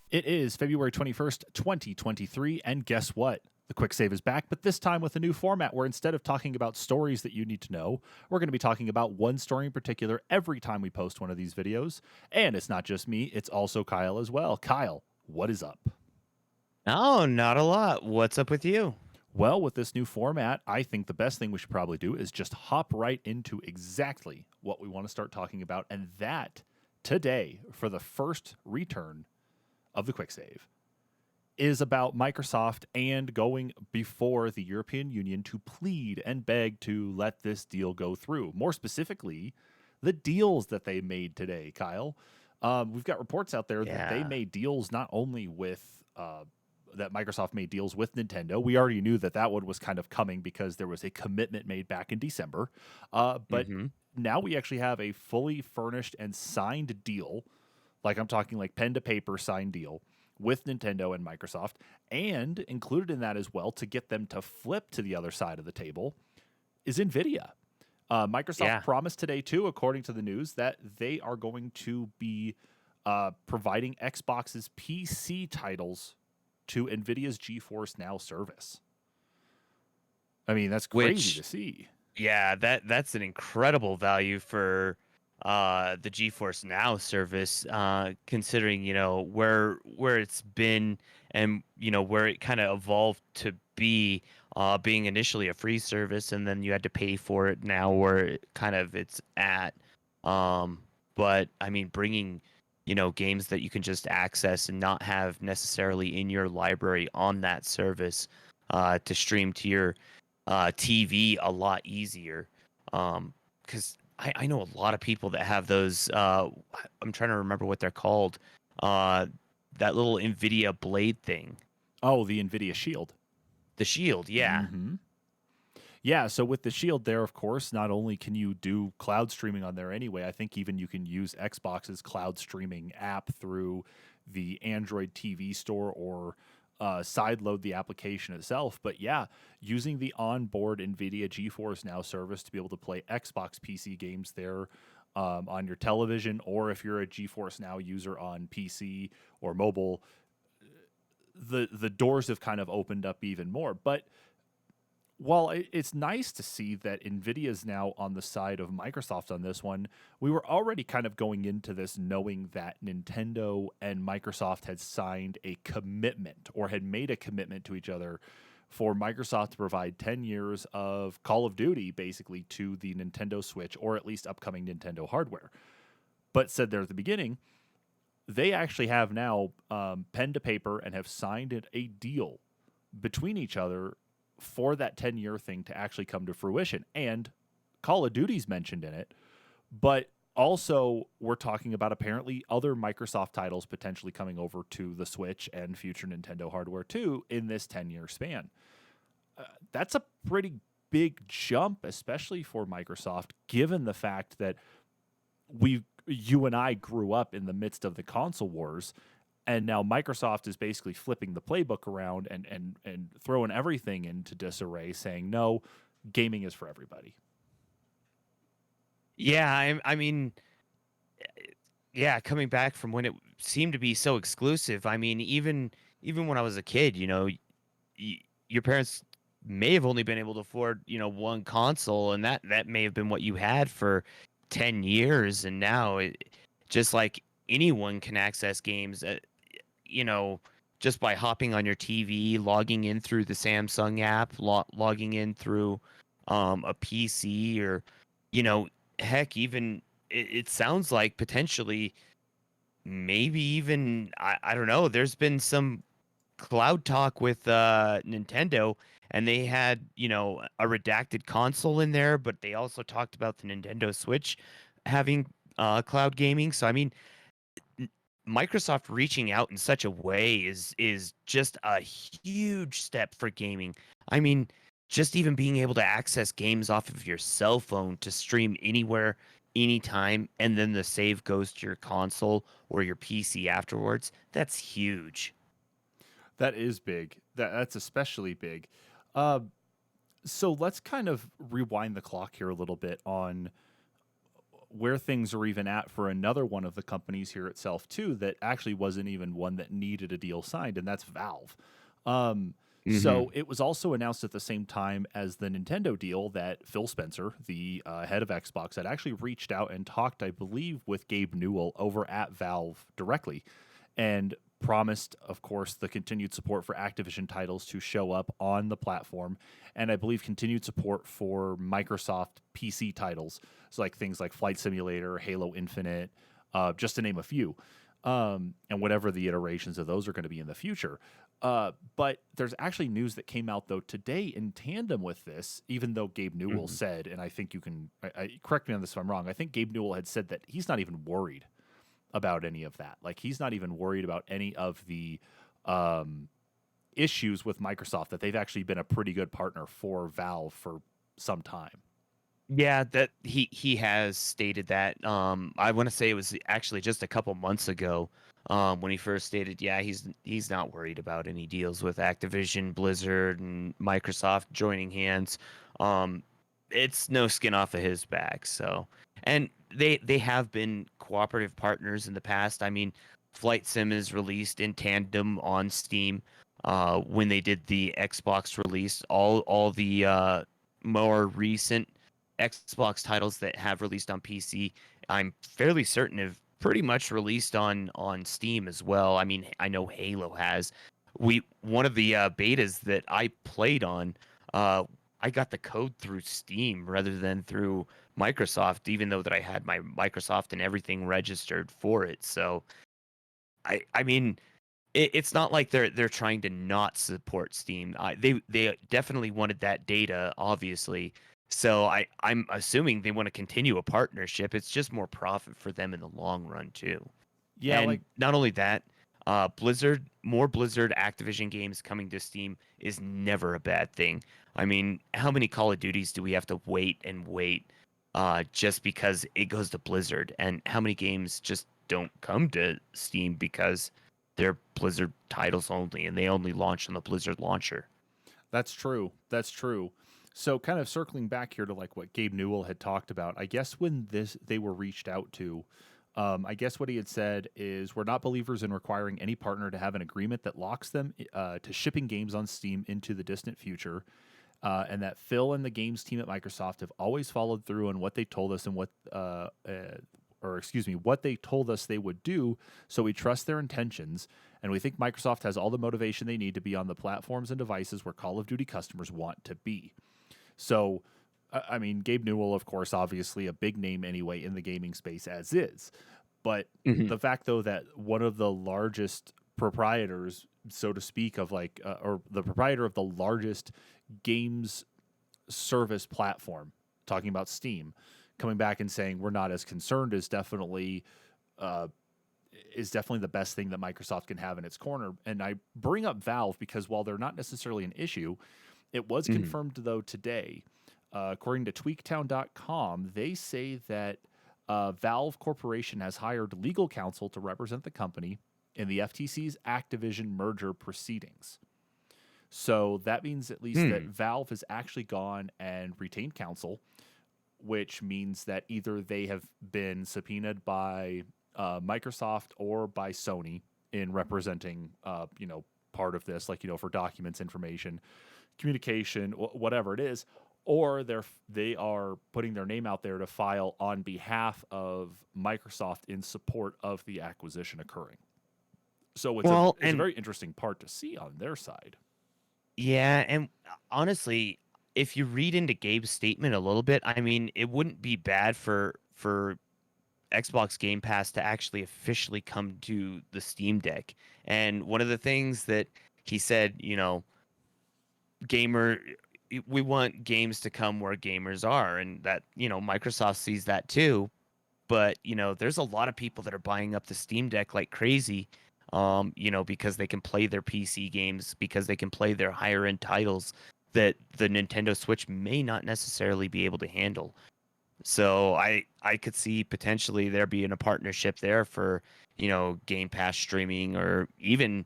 It is February 21st, 2023, and guess what? The Quick Save is back, but this time with a new format where instead of talking about stories that you need to know, we're going to be talking about one story in particular every time we post one of these videos. And it's not just me, it's also Kyle as well. Kyle, what is up? Oh, not a lot. What's up with you? Well, with this new format, I think the best thing we should probably do is just hop right into exactly what we want to start talking about, and that today, for the first return of the Quick Save, is about Microsoft and going before the European Union to plead and beg to let this deal go through. More specifically, the deals that they made today, Kyle. We've got reports out there that they Yeah. made deals not only with that Microsoft made deals with Nintendo. We already knew that that one was kind of coming because there was a commitment made back in December. But Mm-hmm. now we actually have a fully furnished and signed deal. Like I'm talking like pen to paper signed deal with Nintendo and Microsoft, and included in that as well to get them to flip to the other side of the table is Nvidia. Microsoft Yeah. promised today, too, according to the news, that they are going to be providing Xbox's PC titles to Nvidia's GeForce Now service. I mean, that's crazy to Which, see. yeah, that's an incredible value for the GeForce Now service, considering, where it's been and, where it kind of evolved to be, being initially a free service and then you had to pay for it now where it's at. Um, but I mean, bringing, games that you can just access and not have necessarily in your library on that service, to stream to your TV a lot easier. Because I know a lot of people that have those. I'm trying to remember what they're called. Uh, that little Nvidia blade thing, Oh, the Nvidia Shield. the shield. Yeah, Mm-hmm. Yeah, so with the Shield there, of course, not only can you do cloud streaming on there anyway, I think even you can use Xbox's cloud streaming app through the Android TV store or sideload the application itself. But yeah, using the onboard NVIDIA GeForce Now service to be able to play Xbox PC games there on your television, or if you're a GeForce Now user on PC or mobile, the doors have kind of opened up even more. But while it's nice to see that Nvidia is now on the side of Microsoft on this one, we were already kind of going into this knowing that Nintendo and Microsoft had signed a commitment or had made a commitment to each other for Microsoft to provide 10 years of Call of Duty basically to the Nintendo Switch or at least upcoming Nintendo hardware. But said there at the beginning, they actually have now pen to paper and have signed a deal between each other for that 10-year thing to actually come to fruition. And Call of Duty's mentioned in it, but also we're talking about apparently other Microsoft titles potentially coming over to the Switch and future Nintendo hardware too in this 10-year span. That's a pretty big jump, especially for Microsoft, given the fact that you and I grew up in the midst of the console wars, and now Microsoft is basically flipping the playbook around and throwing everything into disarray, saying no, gaming is for everybody. yeah. I mean, yeah. Coming back from when it seemed to be so exclusive. I mean, even when I was a kid, your parents may have only been able to afford, one console, and that may have been what you had for 10 years, and now just like anyone can access games, you know, just by hopping on your TV, logging in through the Samsung app, logging in through a PC, or, you know, heck, even it sounds like potentially maybe even I don't know. There's been some cloud talk with Nintendo, and they had, a redacted console in there, but they also talked about the Nintendo Switch having cloud gaming. So I mean, n- Microsoft reaching out in such a way is just a huge step for gaming. I mean, just even being able to access games off of your cell phone to stream anywhere, anytime, and then the save goes to your console or your PC afterwards. That's huge. That is big. That's especially big. Uh, so let's kind of rewind the clock here a little bit on where things are even at for another one of the companies here itself too that actually wasn't even one that needed a deal signed, and that's Valve. Um, Hmm. so it was also announced at the same time as the Nintendo deal that Phil Spencer, the head of Xbox, had actually reached out and talked, I believe, with Gabe Newell over at Valve directly, and promised, of course, the continued support for Activision titles to show up on the platform, and I believe continued support for Microsoft PC titles, so like things like Flight Simulator, Halo Infinite, just to name a few, and whatever the iterations of those are going to be in the future. But there's actually news that came out though today in tandem with this, even though Gabe Newell Hmm. said, and I think you can correct me on this if I'm wrong. I think Gabe Newell had said that he's not even worried about any of that. Like he's not even worried about any of the um, issues with Microsoft. That they've actually been a pretty good partner for Valve for some time. Yeah, that he has stated that. I want to say it was actually just a couple months ago, when he first stated, yeah, he's not worried about any deals with Activision, Blizzard, and Microsoft joining hands. Um, it's no skin off of his back. So, and they have been cooperative partners in the past. I mean, Flight Sim is released in tandem on Steam. When they did the Xbox release, all the more recent Xbox titles that have released on PC, I'm fairly certain have pretty much released on Steam as well. I mean, I know Halo has. We One of the betas that I played on, uh, I got the code through Steam rather than through Microsoft, even though that I had my Microsoft and everything registered for it. So I mean, it's not like they're trying to not support Steam. They definitely wanted that data, obviously. So I'm assuming they want to continue a partnership. It's just more profit for them in the long run too. Yeah, like And not only that, more Blizzard Activision games coming to Steam is never a bad thing. I mean, how many Call of Duties do we have to wait and wait, just because it goes to Blizzard? And how many games just don't come to Steam because they're Blizzard titles only and they only launch on the Blizzard launcher? that's true. That's true. So kind of circling back here to like what Gabe Newell had talked about, I guess when this they were reached out to, I guess what he had said is we're not believers in requiring any partner to have an agreement that locks them to shipping games on Steam into the distant future, and that Phil and the games team at Microsoft have always followed through on what they told us and or excuse me, what they told us they would do. So we trust their intentions, and we think Microsoft has all the motivation they need to be on the platforms and devices where Call of Duty customers want to be. So, I mean, Gabe Newell, of course, obviously a big name anyway in the gaming space as is. But Hmm. the fact, though, that one of the largest proprietors, so to speak, of like, or the proprietor of the largest games service platform, talking about Steam, coming back and saying we're not as concerned uh, is definitely the best thing that Microsoft can have in its corner. And I bring up Valve because while they're not necessarily an issue, it was Hmm. confirmed though today, according to tweaktown.com, they say that Valve Corporation has hired legal counsel to represent the company in the FTC's Activision merger proceedings. So that means at least that Hmm. Valve has actually gone and retained counsel, which means that either they have been subpoenaed by Microsoft or by Sony in representing, part of this, like for documents, information, communication, whatever it is, or they are putting their name out there to file on behalf of Microsoft in support of the acquisition occurring. So Well, it's a and very interesting part to see on their side. yeah, and honestly, if you read into Gabe's statement a little bit, I mean, it wouldn't be bad for Xbox Game Pass to actually officially come to the Steam Deck. And one of the things that he said, gamer we want games to come where gamers are, and that, Microsoft sees that too. But, there's a lot of people that are buying up the Steam Deck like crazy, because they can play their PC games, because they can play their higher end titles that the Nintendo Switch may not necessarily be able to handle. So I could see potentially there being a partnership there for, Game Pass streaming, or even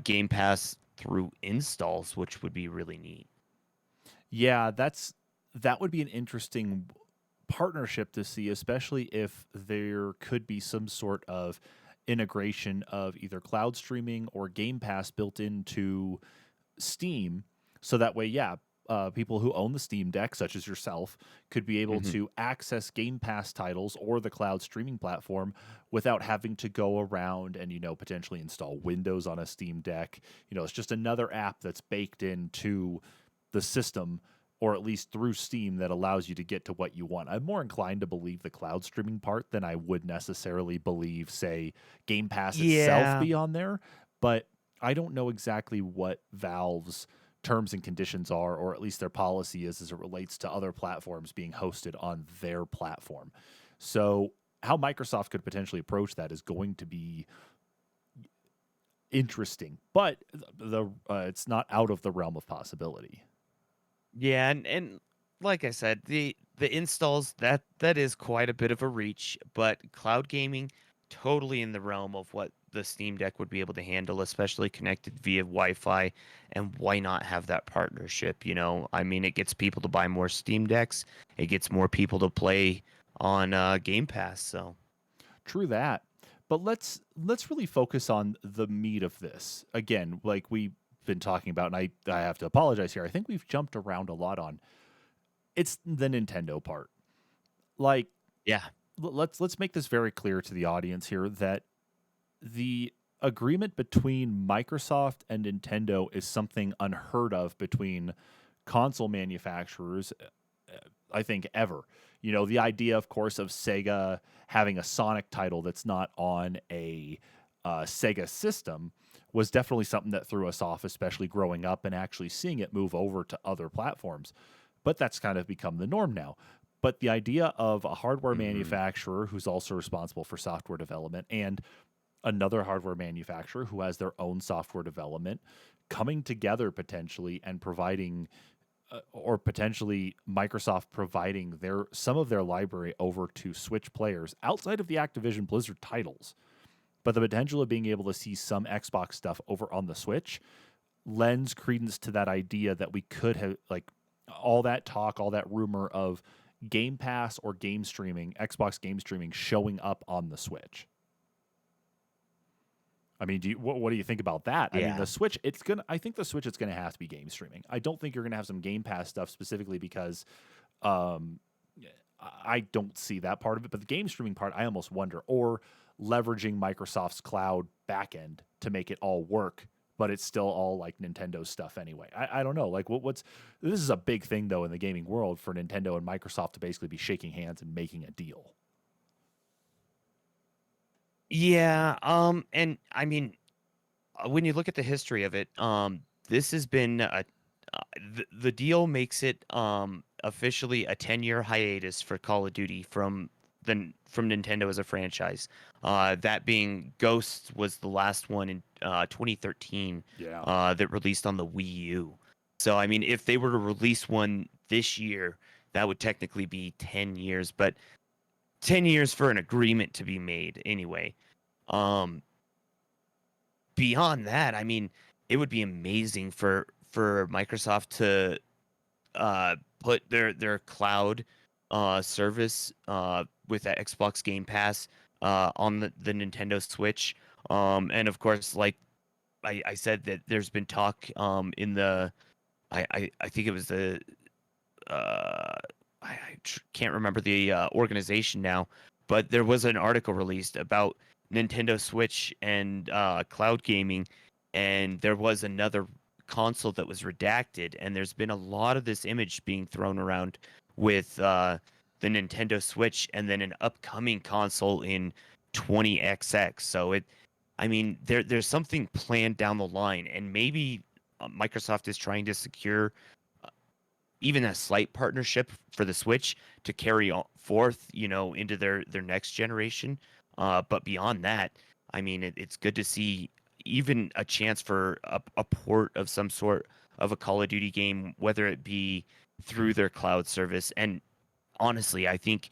Game Pass through installs, which would be really neat. Yeah, that would be an interesting partnership to see, especially if there could be some sort of integration of either cloud streaming or Game Pass built into Steam. So that way, yeah, people who own the Steam Deck, such as yourself, could be able Mhm. to access Game Pass titles or the cloud streaming platform without having to go around and, potentially install Windows on a Steam Deck. It's just another app that's baked into the system, or at least through Steam, that allows you to get to what you want. I'm more inclined to believe the cloud streaming part than I would necessarily believe, say, Game Pass itself Yeah. be on there. But I don't know exactly what Valve's terms and conditions are, or at least their policy is as it relates to other platforms being hosted on their platform. So, how Microsoft could potentially approach that is going to be interesting, but it's not out of the realm of possibility. Yeah, and like I said, the installs, that is quite a bit of a reach, but cloud gaming totally in the realm of what the Steam Deck would be able to handle, especially connected via Wi-Fi. And why not have that partnership? I mean, it gets people to buy more Steam Decks. It gets more people to play on Game Pass. So True that. But let's really focus on the meat of this. Again, like we've been talking about, and I have to apologize here. I think we've jumped around a lot on it's the Nintendo part. Like yeah, let's make this very clear to the audience here that the agreement between Microsoft and Nintendo is something unheard of between console manufacturers, I think, ever. The idea, of course, of Sega having a Sonic title that's not on a Sega system was definitely something that threw us off, especially growing up and actually seeing it move over to other platforms. But that's kind of become the norm now. But the idea of a hardware hmm manufacturer who's also responsible for software development and another hardware manufacturer who has their own software development coming together potentially and providing or potentially Microsoft providing some of their library over to Switch players outside of the Activision Blizzard titles. But the potential of being able to see some Xbox stuff over on the Switch lends credence to that idea that we could have, like, all that talk, all that rumor of Game Pass or game streaming, Xbox game streaming showing up on the Switch. I mean, what do you think about that? I mean, yeah. the Switch, I think the Switch is gonna have to be game streaming. I don't think you're gonna have some Game Pass stuff specifically because, um, I don't see that part of it. But the game streaming part, I almost wonder, or leveraging Microsoft's cloud backend to make it all work, but it's still all like Nintendo stuff anyway. I don't know. Like, what's this is a big thing though in the gaming world for Nintendo and Microsoft to basically be shaking hands and making a deal. Yeah, and I mean, when you look at the history of it, this has been the deal makes it officially a 10-year hiatus for Call of Duty from Nintendo as a franchise. That being Ghosts was the last one in 2013 Yeah. that released on the Wii U. So I mean, if they were to release one this year, that would technically be 10 years, but 10 years for an agreement to be made anyway. Um, Beyond that, I mean, it would be amazing for Microsoft to put their cloud service with that Xbox Game Pass on the Nintendo Switch. And of course, like I said, that there's been talk in the I think it was the uh, can't remember the organization now, but there was an article released about Nintendo Switch and cloud gaming, and there was another console that was redacted, and there's been a lot of this image being thrown around with the Nintendo Switch and then an upcoming console in 20XX. So I mean, there's something planned down the line, and maybe Microsoft is trying to secure even a slight partnership for the Switch to carry forth, into their next generation. But beyond that, I mean, it's good to see even a chance for a port of some sort of a Call of Duty game, whether it be through their cloud service. And honestly, I think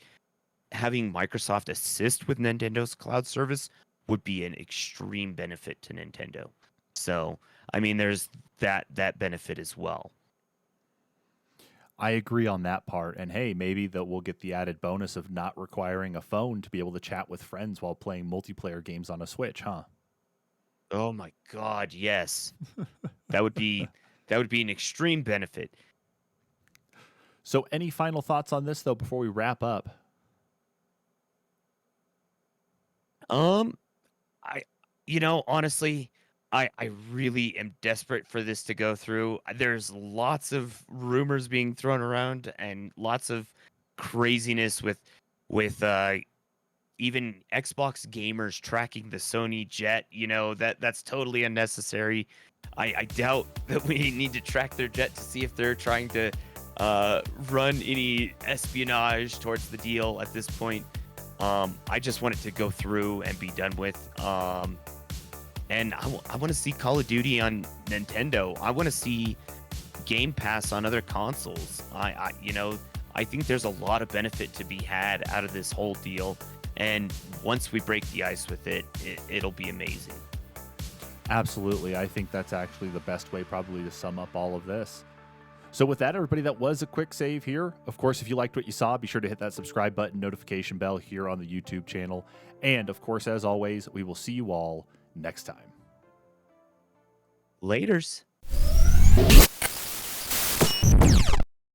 having Microsoft assist with Nintendo's cloud service would be an extreme benefit to Nintendo. So, I mean, there's that benefit as well. I agree on that part. And hey, maybe that we'll get the added bonus of not requiring a phone to be able to chat with friends while playing multiplayer games on a Switch, huh? Oh my God, yes. That would be that would be an extreme benefit. So, any final thoughts on this, though, before we wrap up? Um, I, honestly, I really am desperate for this to go through. There's lots of rumors being thrown around and lots of craziness with even Xbox gamers tracking the Sony jet. That's totally unnecessary. I doubt that we need to track their jet to see if they're trying to run any espionage towards the deal at this point. I just want it to go through and be done with. And I want to see Call of Duty on Nintendo. I want to see Game Pass on other consoles. I think there's a lot of benefit to be had out of this whole deal. And once we break the ice with it'll be amazing. Absolutely. I think that's actually the best way probably to sum up all of this. So with that, everybody, that was a quick save here. Of course, if you liked what you saw, be sure to hit that subscribe button, notification bell here on the YouTube channel. And of course, as always, we will see you all next time. Laters.